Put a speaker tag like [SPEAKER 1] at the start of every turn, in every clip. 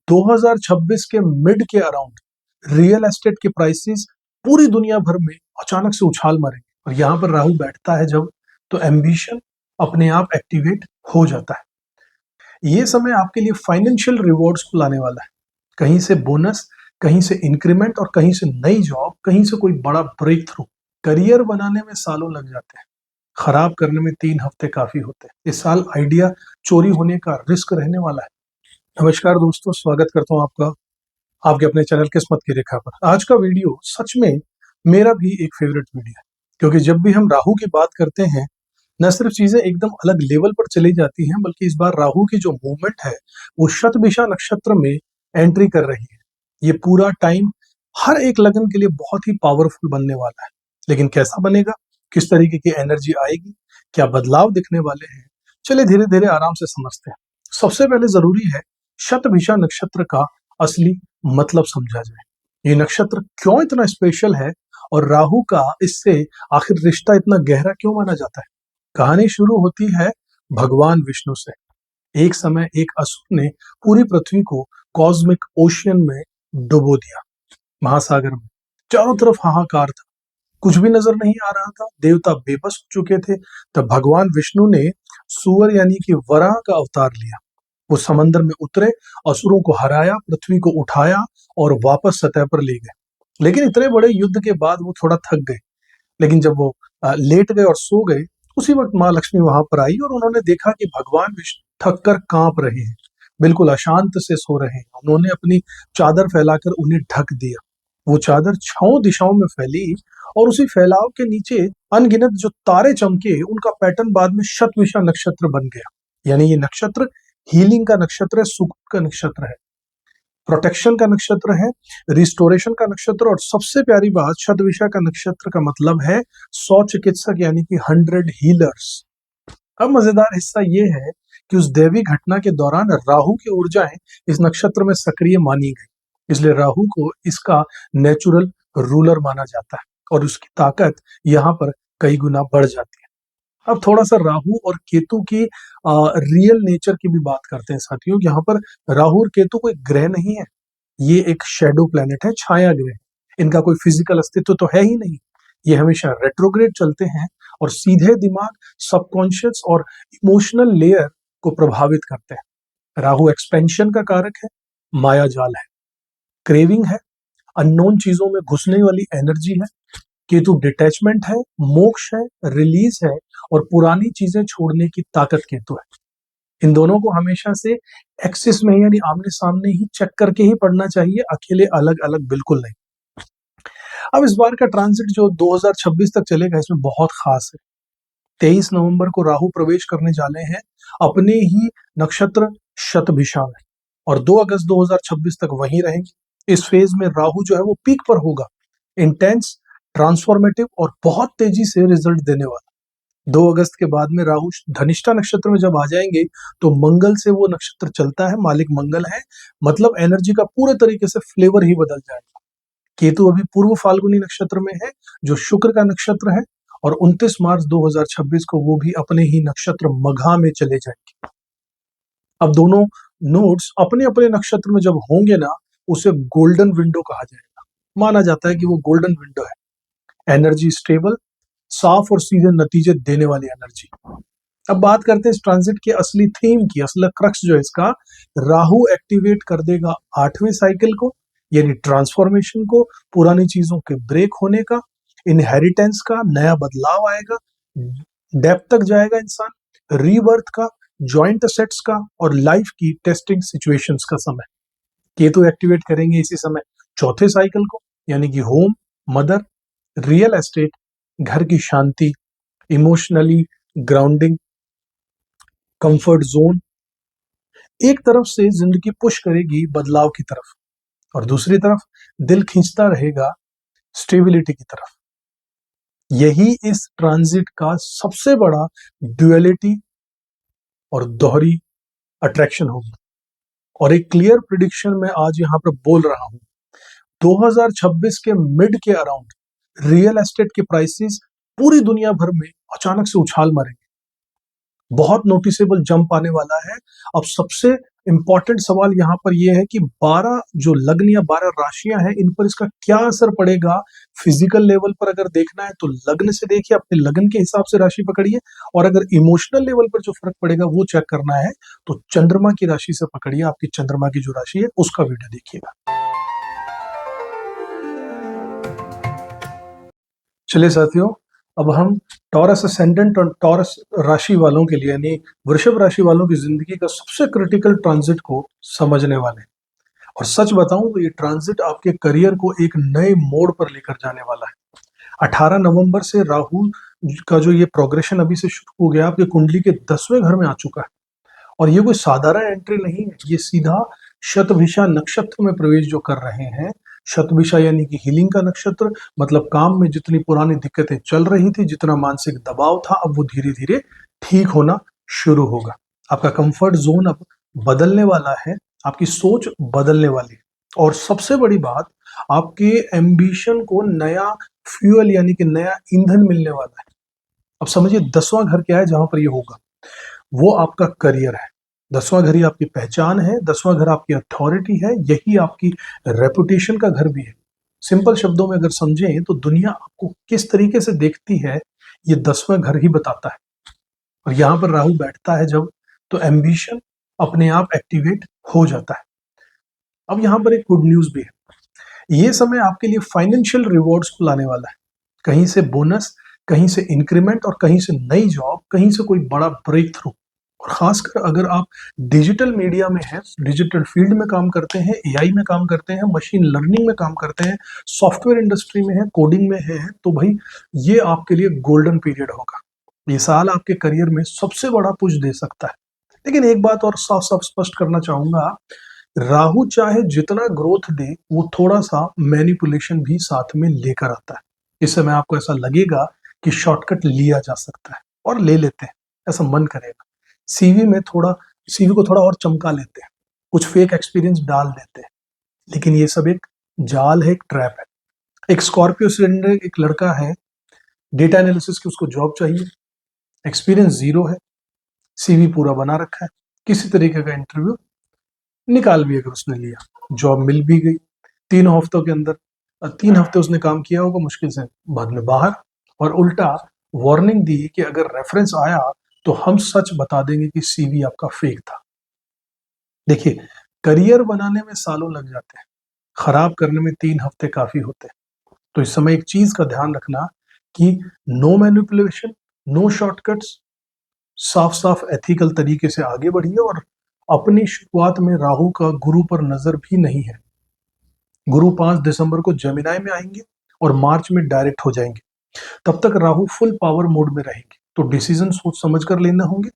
[SPEAKER 1] 2026 के मिड के around real estate के प्राइसेस पूरी दुनिया भर में अचानक से उछाल मारेंगे। और यहाँ पर राहु बैठता है जब, तो एम्बिशन अपने आप एक्टिवेट हो जाता है। ये समय आपके लिए फाइनेंशियल रिवॉर्ड्स को लाने वाला है। कहीं से बोनस, कहीं से इंक्रीमेंट और कहीं से नई जॉब, कहीं से कोई बड़ा ब्रेक थ्रू। करियर बनाने में सालों लग जाते हैं, खराब करने में 3 हफ्ते काफी होते हैं। इस साल आइडिया चोरी होने का रिस्क रहने वाला है। नमस्कार दोस्तों, स्वागत करता हूं आपका आपके अपने चैनल किस्मत की रेखा पर। आज का वीडियो सच में मेरा भी एक फेवरेट वीडियो है, क्योंकि जब भी हम राहु की बात करते हैं, न सिर्फ चीजें एकदम अलग लेवल पर चली जाती हैं, बल्कि इस बार राहु की जो मूवमेंट है वो शतभिषा नक्षत्र में एंट्री कर रही है। ये पूरा टाइम हर एक लगन के लिए बहुत ही पावरफुल बनने वाला है। लेकिन कैसा बनेगा, किस तरीके की एनर्जी आएगी, क्या बदलाव दिखने वाले हैं, चलिए धीरे धीरे आराम से समझते हैं। सबसे पहले जरूरी है शतभिषा नक्षत्र का असली मतलब समझा जाए। ये नक्षत्र क्यों इतना स्पेशल है और राहु का इससे आखिर रिश्ता इतना गहरा क्यों माना जाता है। कहानी शुरू होती है भगवान विष्णु से। एक समय एक असुर ने पूरी पृथ्वी को कॉस्मिक ओशियन में डुबो दिया। महासागर में चारों तरफ हाहाकार था, कुछ भी नजर नहीं आ रहा था, देवता बेबस हो चुके थे। तब भगवान विष्णु ने सुअर यानी कि वराह का अवतार लिया। वो समंदर में उतरे, असुरों को हराया, पृथ्वी को उठाया और वापस सतह पर ले गए। लेकिन इतने बड़े युद्ध के बाद वो थोड़ा थक गए। लेकिन जब वो लेट गए और सो गए, उसी वक्त माँ लक्ष्मी वहां पर आई और उन्होंने देखा कि भगवान विष्णु थक कर कांप रहे हैं, बिल्कुल अशांत से सो रहे हैं। उन्होंने अपनी चादर फैलाकर उन्हें ढक दिया। वो चादर 6 दिशाओं में फैली और उसी फैलाव के नीचे अनगिनत जो तारे चमके, उनका पैटर्न बाद में शतभिषा नक्षत्र बन गया। यानी ये नक्षत्र हीलिंग का नक्षत्र है, सुख का नक्षत्र है, प्रोटेक्शन का नक्षत्र है, रिस्टोरेशन का नक्षत्र। और सबसे प्यारी बात, शतभिषा का नक्षत्र का मतलब है 100 चिकित्सक यानी कि 100 हीलर्स। अब मजेदार हिस्सा ये है कि उस दैवी घटना के दौरान राहु की ऊर्जाएं इस नक्षत्र में सक्रिय मानी गई, इसलिए राहु को इसका नेचुरल रूलर माना जाता है और उसकी ताकत यहाँ पर कई गुना बढ़ जाती है। अब थोड़ा सा राहु और केतु की रियल नेचर की भी बात करते हैं साथियों। यहाँ पर राहु और केतु कोई ग्रह नहीं है, ये एक शेडो प्लेनेट है, छाया ग्रह। इनका कोई फिजिकल अस्तित्व तो है ही नहीं। ये हमेशा रेट्रोग्रेड चलते हैं और सीधे दिमाग, सबकॉन्शियस और इमोशनल लेयर को प्रभावित करते हैं। राहु एक्सपेंशन का कारक है, माया जाल है, क्रेविंग है, अननोन चीजों में घुसने वाली एनर्जी है। केतु डिटैचमेंट है, मोक्ष है, रिलीज है और पुरानी चीजें छोड़ने की ताकत केतु है। इन दोनों को हमेशा से एक्सिस में यानी आमने सामने ही चेक करके ही पढ़ना चाहिए, अकेले अलग अलग बिल्कुल नहीं। अब इस बार का ट्रांजिट जो 2026 तक चलेगा, इसमें बहुत खास है। 23 नवंबर को राहु प्रवेश करने जाने हैं अपने ही नक्षत्र शतभिषा में और 2 अगस्त 2026 तक वहीं रहेंगे। इस फेज में राहु जो है वो पीक पर होगा, इंटेंस, ट्रांसफॉर्मेटिव और बहुत तेजी से रिजल्ट देने वाला। 2 अगस्त के बाद में राहु धनिष्ठा नक्षत्र में जब आ जाएंगे तो मंगल से वो नक्षत्र चलता है, मालिक मंगल है, मतलब एनर्जी का पूरे तरीके से फ्लेवर ही बदल जाएगा। केतु अभी पूर्व फाल्गुनी नक्षत्र में है, जो शुक्र का नक्षत्र है, और 29 मार्च 2026 को वो भी अपने ही नक्षत्र मघा में चले जाएंगे। अब दोनों नोड्स अपने अपने नक्षत्र में जब होंगे ना, उसे गोल्डन विंडो कहा जाएगा। माना जाता है कि वो गोल्डन विंडो है, एनर्जी स्टेबल, साफ और सीधे नतीजे देने वाली एनर्जी। अब बात करते हैं इस ट्रांजिट के असली थीम की, असली क्रक्स जो है इसका। राहु एक्टिवेट कर देगा 8वें साइकिल को, यानी ट्रांसफॉर्मेशन को, पुरानी चीजों के ब्रेक होने का, इनहेरिटेंस का, नया बदलाव आएगा, डेप्थ तक जाएगा इंसान, रीबर्थ का, जॉइंट असेट्स का और लाइफ की टेस्टिंग सिचुएशंस का समय। केतु एक्टिवेट करेंगे इसी समय 4थे साइकिल को, यानी कि होम, मदर, रियल एस्टेट, घर की शांति, इमोशनली ग्राउंडिंग, कंफर्ट जोन। एक तरफ से जिंदगी पुश करेगी बदलाव की तरफ और दूसरी तरफ दिल खींचता रहेगा स्टेबिलिटी की तरफ। यही इस ट्रांजिट का सबसे बड़ा ड्युअलिटी और दोहरी अट्रैक्शन होगी। और एक क्लियर प्रिडिक्शन मैं आज यहां पर बोल रहा हूं, 2026 के मिड के अराउंड रियल एस्टेट के प्राइसेस पूरी दुनिया भर में अचानक से उछाल मारेंगे। बहुत नोटिसेबल जंप आने वाला है। अब सबसे इंपॉर्टेंट सवाल यहाँ पर यह है कि 12 जो लग्न या 12 राशियां हैं, इन पर इसका क्या असर पड़ेगा फिजिकल लेवल पर। अगर देखना है तो लग्न से देखिए, अपने लग्न के हिसाब से राशि पकड़िए, और अगर इमोशनल लेवल पर जो फर्क पड़ेगा वो चेक करना है तो चंद्रमा की राशि से पकड़िए। आपकी चंद्रमा की जो राशि है उसका वीडियो देखिएगा। चलिए साथियों, अब हम टॉरस असेंडेंट और टॉरस राशि वालों के लिए यानी वृषभ राशि वालों की जिंदगी का सबसे क्रिटिकल ट्रांजिट को समझने वाले हैं। और सच बताऊं तो ये ट्रांजिट आपके करियर को एक नए मोड़ पर लेकर जाने वाला है। 18 नवंबर से राहु का जो ये प्रोग्रेशन अभी से शुरू हो गया, आपके कुंडली के 10वें घर में आ चुका है। और ये कोई साधारण एंट्री नहीं है, ये सीधा शतभिषा नक्षत्र में प्रवेश जो कर रहे हैं। शतभिषा यानी कि हीलिंग का नक्षत्र, मतलब काम में जितनी पुरानी दिक्कतें चल रही थी, जितना मानसिक दबाव था, अब वो धीरे धीरे ठीक होना शुरू होगा। आपका कंफर्ट जोन अब बदलने वाला है, आपकी सोच बदलने वाली है, और सबसे बड़ी बात, आपके एम्बिशन को नया फ्यूअल यानी कि नया ईंधन मिलने वाला है। अब समझिए 10वां घर क्या है जहां पर ये होगा, वो आपका करियर है। 10वां घर ही आपकी पहचान है, 10वां घर आपकी अथॉरिटी है, यही आपकी रेपुटेशन का घर भी है। सिंपल शब्दों में अगर समझें तो दुनिया आपको किस तरीके से देखती है, ये 10वां घर ही बताता है। और यहाँ पर राहु बैठता है जब, तो एम्बिशन अपने आप एक्टिवेट हो जाता है। अब यहाँ पर एक गुड न्यूज भी है, ये समय आपके लिए फाइनेंशियल रिवॉर्ड्स को लाने वाला है। कहीं से बोनस, कहीं से इंक्रीमेंट, और कहीं से नई जॉब, कहीं से कोई बड़ा ब्रेक थ्रू। और खासकर अगर आप डिजिटल मीडिया में हैं, डिजिटल फील्ड में काम करते हैं, एआई में काम करते हैं, मशीन लर्निंग में काम करते हैं, सॉफ्टवेयर इंडस्ट्री में है, कोडिंग में है, तो भाई ये आपके लिए गोल्डन पीरियड होगा। ये साल आपके करियर में सबसे बड़ा पुश दे सकता है। लेकिन एक बात और साफ साफ स्पष्ट करना चाहूंगा, राहु चाहे जितना ग्रोथ दे, वो थोड़ा सा मैनिपुलेशन भी साथ में लेकर आता है। इस समय आपको ऐसा लगेगा कि शॉर्टकट लिया जा सकता है, और ले लेते हैं, ऐसा मन करेगा। सीवी में थोड़ा सीवी को थोड़ा और चमका लेते हैं, कुछ फेक एक्सपीरियंस डाल देते हैं। लेकिन ये सब एक जाल है, एक ट्रैप है। एक स्कॉर्पियो सिलेंडर, एक लड़का है, डेटा एनालिसिस की उसको जॉब चाहिए, एक्सपीरियंस जीरो है, सीवी पूरा बना रखा है, किसी तरीके का इंटरव्यू निकाल भी अगर उसने लिया, जॉब मिल भी गई, 3 हफ्तों के अंदर, 3 हफ्ते उसने काम किया होगा मुश्किल से, बाद में बाहर। और उल्टा वार्निंग दी कि अगर रेफरेंस आया तो हम सच बता देंगे कि सीवी आपका फेक था। देखिए, करियर बनाने में सालों लग जाते हैं, खराब करने में 3 हफ्ते काफी होते हैं। तो इस समय एक चीज का ध्यान रखना कि नो मैनिपुलेशन, नो शॉर्टकट्स, साफ साफ एथिकल तरीके से आगे बढ़िए। और अपनी शुरुआत में राहु का गुरु पर नजर भी नहीं है। गुरु 5 दिसंबर को जेमिनाई में आएंगे और मार्च में डायरेक्ट हो जाएंगे। तब तक राहु फुल पावर मोड में रहेंगे, तो डिसीजन सोच समझ कर लेना होंगे।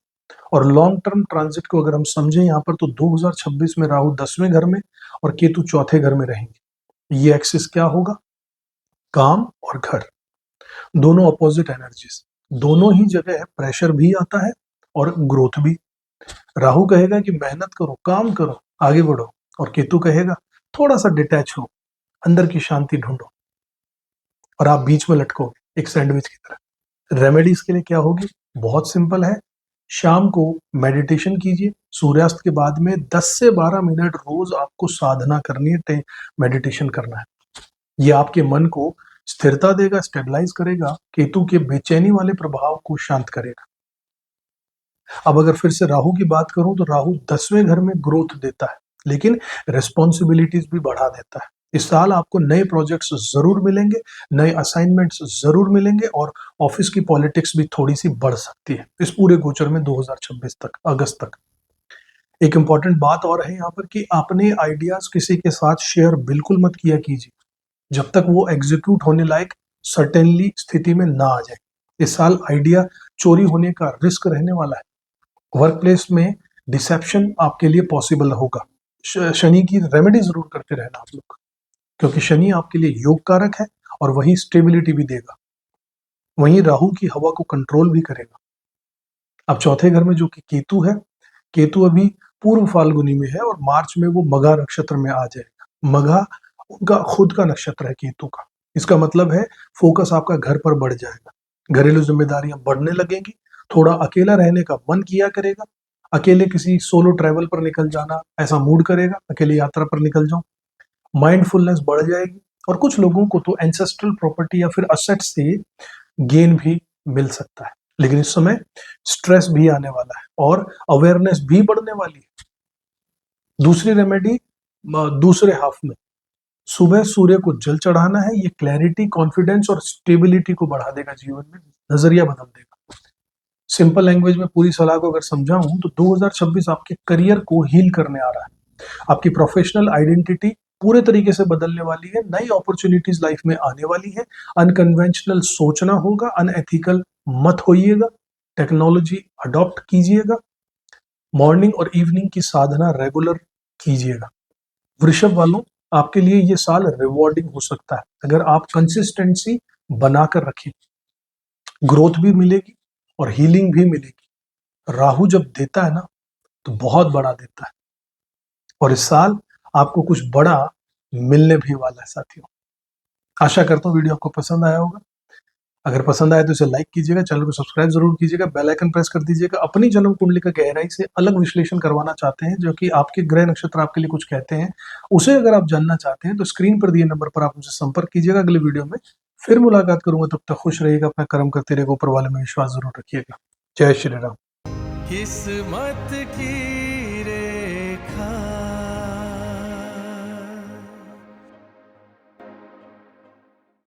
[SPEAKER 1] और लॉन्ग टर्म ट्रांजिट को अगर हम समझें यहाँ पर, तो 2026 में राहु 10वें घर में और केतु चौथे घर में रहेंगे। ये एक्सिस क्या होगा, काम और घर, दोनों अपोजिट एनर्जीज, दोनों ही जगह प्रेशर भी आता है और ग्रोथ भी। राहु कहेगा कि मेहनत करो, काम करो, आगे बढ़ो, और केतु कहेगा थोड़ा सा डिटैच हो, अंदर की शांति ढूंढो। और आप बीच में लटको एक सैंडविच की तरह। रेमेडी इसके लिए क्या होगी, बहुत सिंपल है। शाम को मेडिटेशन कीजिए, सूर्यास्त के बाद में 10 से 12 मिनट रोज आपको साधना करनी है, मेडिटेशन करना है। ये आपके मन को स्थिरता देगा, स्टेबलाइज करेगा, केतु के बेचैनी वाले प्रभाव को शांत करेगा। अब अगर फिर से राहु की बात करूं, तो राहु 10वें घर में ग्रोथ देता है, लेकिन रिस्पॉन्सिबिलिटीज भी बढ़ा देता है। इस साल आपको नए प्रोजेक्ट्स जरूर मिलेंगे, नए असाइनमेंट्स जरूर मिलेंगे, और ऑफिस की पॉलिटिक्स भी थोड़ी सी बढ़ सकती है इस पूरे गोचर में 2026 तक, अगस्त तक। एक इंपॉर्टेंट बात और है यहाँ पर कि अपने आइडियाज किसी के साथ शेयर बिल्कुल मत किया कीजिए जब तक वो एग्जीक्यूट होने लायक सर्टेनली स्थिति में ना आ जाए। इस साल आइडिया चोरी होने का रिस्क रहने वाला है। वर्क प्लेस में डिसेप्शन आपके लिए पॉसिबल होगा। शनि की रेमेडी जरूर करते रहना आप लोग, क्योंकि शनि आपके लिए योग कारक है और वही स्टेबिलिटी भी देगा, वहीं राहु की हवा को कंट्रोल भी करेगा। अब चौथे घर में जो कि केतु है, केतु अभी पूर्व फाल्गुनी में है और मार्च में वो मघा नक्षत्र में आ जाएगा। मघा उनका खुद का नक्षत्र है केतु का। इसका मतलब है फोकस आपका घर पर बढ़ जाएगा, घरेलू जिम्मेदारियां बढ़ने लगेंगी, थोड़ा अकेला रहने का मन किया करेगा, अकेले किसी सोलो ट्रैवल पर निकल जाना ऐसा मूड करेगा, अकेले यात्रा पर निकल जाऊं। माइंडफुलनेस बढ़ जाएगी और कुछ लोगों को तो एंसेस्ट्रल प्रॉपर्टी या फिर असेट से गेन भी मिल सकता है। लेकिन इस समय स्ट्रेस भी आने वाला है और अवेयरनेस भी बढ़ने वाली है। दूसरी रेमेडी दूसरे हाफ में सुबह सूर्य को जल चढ़ाना है। ये क्लैरिटी, कॉन्फिडेंस और स्टेबिलिटी को बढ़ा देगा, जीवन में नजरिया बदल देगा। सिंपल लैंग्वेज में पूरी सलाह को अगर समझाऊं तो 2026 आपके करियर को हील करने आ रहा है। आपकी प्रोफेशनल आइडेंटिटी पूरे तरीके से बदलने वाली है। नई अपॉर्चुनिटीज लाइफ में आने वाली है। अनकन्वेंशनल सोचना होगा, अनएथिकल मत होइएगा, टेक्नोलॉजी अडॉप्ट कीजिएगा, मॉर्निंग और इवनिंग की साधना रेगुलर कीजिएगा। वृषभ वालों, आपके लिए ये साल रिवॉर्डिंग हो सकता है अगर आप कंसिस्टेंसी बनाकर रखें। ग्रोथ भी मिलेगी और हीलिंग भी मिलेगी। राहु जब देता है ना तो बहुत बड़ा देता है और इस साल आपको कुछ बड़ा मिलने भी वाला है साथियों। आशा करता हूँ वीडियो आपको पसंद आया होगा। अगर पसंद आए तो इसे लाइक कीजिएगा, चैनल को सब्सक्राइब जरूर कीजिएगा, बेल आइकन प्रेस कर दीजिएगा। अपनी जन्म कुंडली का गहराई से अलग विश्लेषण करवाना चाहते हैं, जो कि आपके ग्रह नक्षत्र आपके लिए कुछ कहते हैं, उसे अगर आप जानना चाहते हैं तो स्क्रीन पर दिए नंबर पर आप मुझसे संपर्क कीजिएगा। अगले वीडियो में फिर मुलाकात करूंगा, तब तक खुश रहिएगा, अपना कर्म करते रहिएगा, ऊपर वाले में विश्वास जरूर रखिएगा। जय श्री राम।
[SPEAKER 2] किस्मत की रेखा